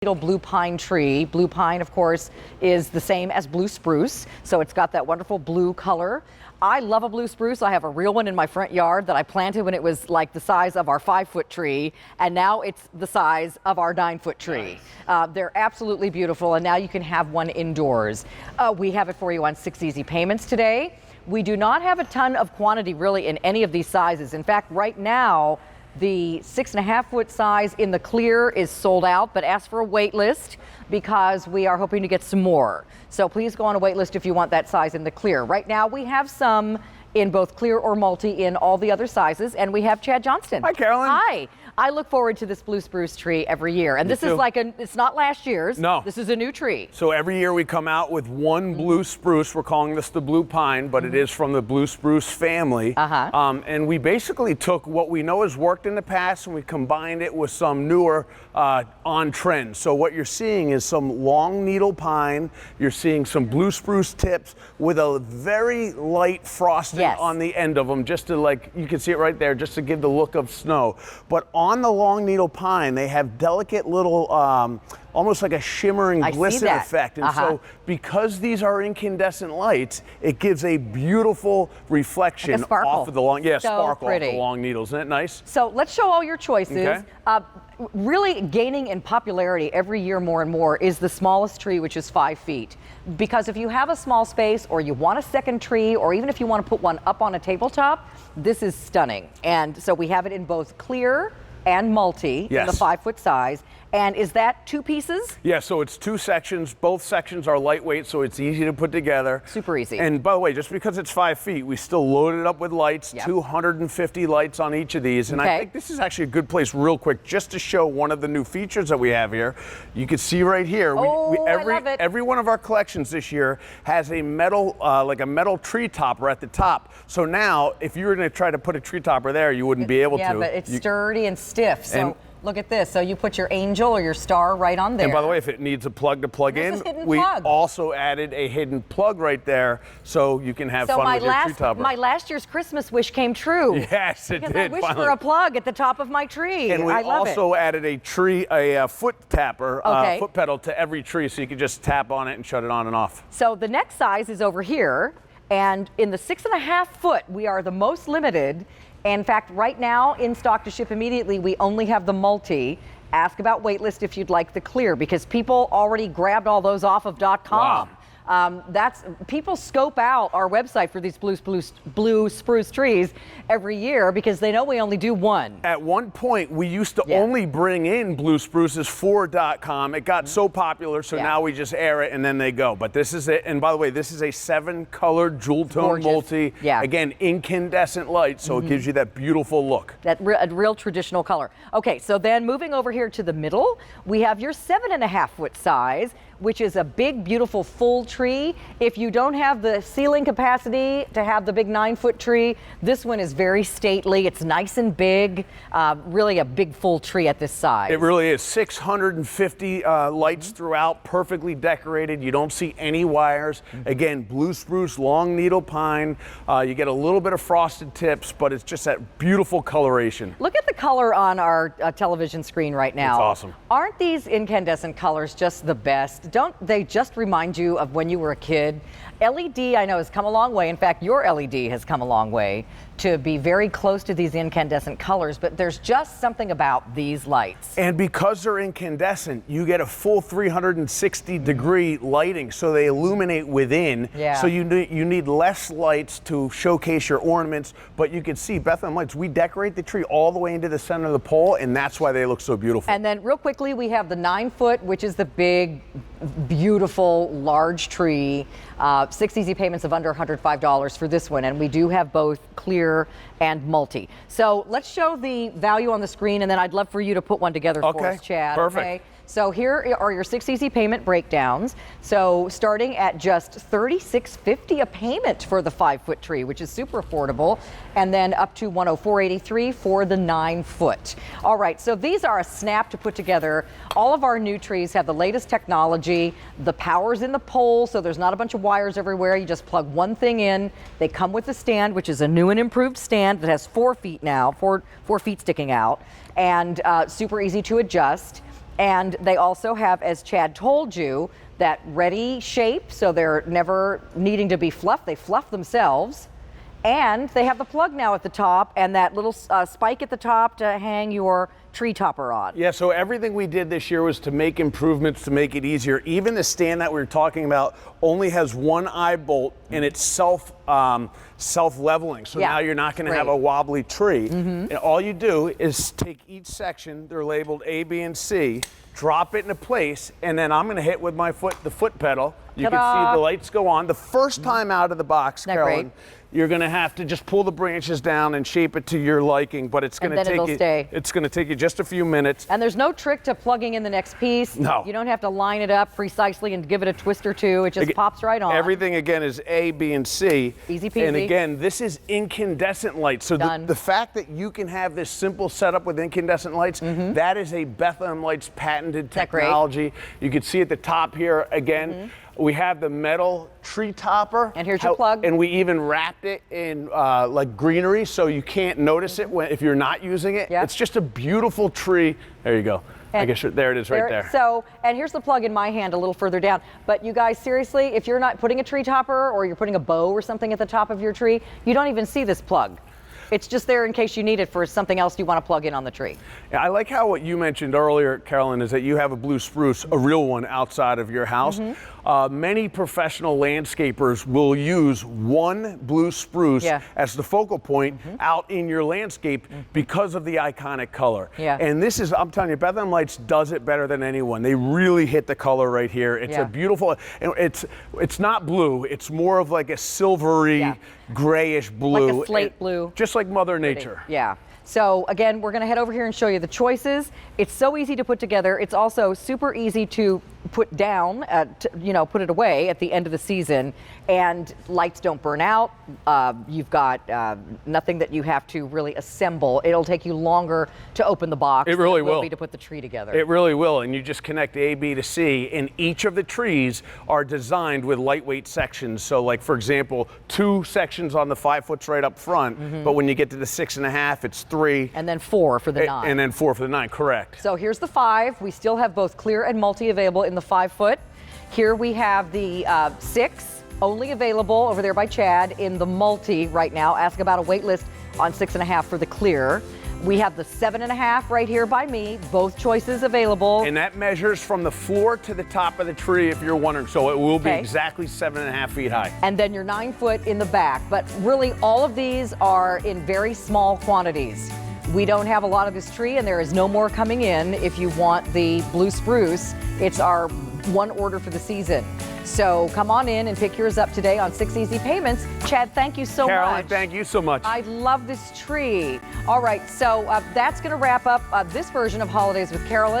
blue pine tree. Blue pine, of course, is the same as blue spruce, so it's got that wonderful blue color. I love a blue spruce. I have a real one in my front yard that I planted when it was like the size of our 5-foot tree, and now it's the size of our 9-foot tree. They're absolutely beautiful, and now you can have one indoors. We have it for you on 6 easy payments today. We do not have a ton of quantity really in any of these sizes. In fact, right now, the 6.5-foot size in the clear is sold out, but ask for a wait list because we are hoping to get some more. So please go on a wait list if you want that size in the clear. Right now we have some in both clear or multi in all the other sizes, and we have Chad Johnston. Hi, Carolyn. Hi. I look forward to this blue spruce tree every year, and this is like it's not last year's. No. This is a new tree. So every year we come out with one blue spruce. We're calling this the blue pine, but it is from the blue spruce family. And we basically took what we know has worked in the past and we combined it with some newer on trend. So what you're seeing is some long needle pine. You're seeing some blue spruce tips with a very light frosting on the end of them, just to, like, you can see it right there, just to give the look of snow. But on the long needle pine, they have delicate little, almost like a shimmering glisten effect. And so because these are incandescent lights, it gives a beautiful reflection like off of the long, sparkle pretty. off the long needles. Isn't that nice? So let's show all your choices. Okay. Really gaining in popularity every year more and more is the smallest tree, which is 5 feet. Because if you have a small space or you want a second tree, or even if you want to put one up on a tabletop, this is stunning. And so we have it in both clear and multi in the 5-foot size. And is that 2 pieces? Yeah, so it's 2 sections. Both sections are lightweight, so it's easy to put together. Super easy. And by the way, just because it's 5 feet, we still load it up with lights, 250 lights on each of these. And I think this is actually a good place real quick just to show one of the new features that we have here. You can see right here, I love it. every one of our collections this year has a metal, like a metal tree topper at the top. So now, if you were gonna try to put a tree topper there, you wouldn't be able to. Yeah, but it's sturdy and stiff. So look at this. So you put your angel or your star right on there. And by the way, if it needs a plug to plug in, we also added a hidden plug right there so you can have fun with your tree topper. My last year's Christmas wish came true. Yes, it did. Because I wished for a plug at the top of my tree. And we also added a foot tapper, foot pedal to every tree, so you can just tap on it and shut it on and off. So the next size is over here. And in the 6.5-foot, we are the most limited. In fact, right now, in stock to ship immediately, we only have the multi. Ask about waitlist if you'd like the clear, because people already grabbed all those off of .com. Wow. People scope out our website for these blue spruce trees every year because they know we only do one. At one point, we used to only bring in blue spruces for .com. It got so popular, so now we just air it and then they go. But this is it. And by the way, this is a 7-color jewel tone multi. Again, incandescent light, so it gives you that beautiful look. That real traditional color. Okay, so then moving over here to the middle, we have your 7.5-foot size, which is a big, beautiful full tree. If you don't have the ceiling capacity to have the big 9-foot tree, this one is very stately. It's nice and big, really a big full tree at this size. It really is. 650 lights throughout, perfectly decorated. You don't see any wires. Again, blue spruce, long needle pine. You get a little bit of frosted tips, but it's just that beautiful coloration. Look at the color on our television screen right now. It's awesome. Aren't these incandescent colors just the best? Don't they just remind you of when you were a kid? LED, I know, has come a long way. In fact, your LED has come a long way to be very close to these incandescent colors, but there's just something about these lights. And because they're incandescent, you get a full 360-degree lighting, so they illuminate within. So you need less lights to showcase your ornaments, but you can see Bethlehem lights. We decorate the tree all the way into the center of the pole, and that's why they look so beautiful. And then real quickly, we have the 9-foot, which is the big, beautiful, large tree. 6 easy payments of under $105 for this one, and we do have both clear and multi. So let's show the value on the screen, and then I'd love for you to put one together for us, Chad. Perfect. Okay? So here are your 6 easy payment breakdowns. So starting at just $36.50 a payment for the 5-foot tree, which is super affordable, and then up to $104.83 for the 9-foot. All right, so these are a snap to put together. All of our new trees have the latest technology. The power's in the pole, so there's not a bunch of wires everywhere. You just plug one thing in. They come with a stand, which is a new and improved stand that has 4 feet now, four feet sticking out, and super easy to adjust. And they also have, as Chad told you, that ready shape, so they're never needing to be fluffed. They fluff themselves. And they have the plug now at the top and that little spike at the top to hang your tree topper on. Yeah, so everything we did this year was to make improvements to make it easier. Even the stand that we were talking about only has one eye bolt and it's self-leveling. So now you're not going to have a wobbly tree. And all you do is take each section, they're labeled A, B, and C, drop it into place, and then I'm going to hit with my foot, the foot pedal. You can see the lights go on. The first time out of the box, Carolyn, you're going to have to just pull the branches down and shape it to your liking, but it's going to take you it's going to take you just a few minutes. And there's no trick to plugging in the next piece. No. You don't have to line it up precisely and give it a twist or two. It just pops right on. Everything again is A, B, and C. Easy peasy. And again, this is incandescent light. So the fact that you can have this simple setup with incandescent lights, that is a Bethlehem Lights patented technology. You can see at the top here again. We have the metal tree topper. And here's your plug. And we even wrapped it in like greenery so you can't notice it if you're not using it. It's just a beautiful tree. There you go. I guess there it is right there. So, and here's the plug in my hand a little further down. But you guys, seriously, if you're not putting a tree topper or you're putting a bow or something at the top of your tree, you don't even see this plug. It's just there in case you need it for something else you want to plug in on the tree. Yeah, I like how what you mentioned earlier, Carolyn, is that you have a blue spruce, a real one, outside of your house. Many professional landscapers will use one blue spruce as the focal point out in your landscape because of the iconic color. And this is, I'm telling you, Bethlehem Lights does it better than anyone. They really hit the color right here. It's a beautiful, it's not blue, it's more of like a silvery, grayish blue. Like a slate blue. Just like Mother Nature. Yeah. So again, we're going to head over here and show you the choices. It's so easy to put together. It's also super easy to put down, put it away at the end of the season, and lights don't burn out. You've got nothing that you have to really assemble. It'll take you longer to open the box. It really will. Be to put the tree together. It really will, and you just connect A, B to C, and each of the trees are designed with lightweight sections. So like, for example, 2 sections on the 5 foot right up front, but when you get to the 6.5, it's 3. And then 4 for the 9. And then 4 for the 9, correct. So here's the 5. We still have both clear and multi available in the 5 foot. Here we have the 6, only available over there by Chad in the multi right now. Ask about a wait list on 6.5 for the clear. We have the 7.5 right here by me, both choices available. And that measures from the floor to the top of the tree if you're wondering. So it will be exactly 7.5 feet high. And then your 9 foot in the back. But really all of these are in very small quantities. We don't have a lot of this tree and there is no more coming in. If you want the blue spruce, it's our one order for the season. So come on in and pick yours up today on 6 easy payments. Chad, thank you so much. Carolyn, thank you so much. I love this tree. All right, so that's going to wrap up this version of Holidays with Carolyn.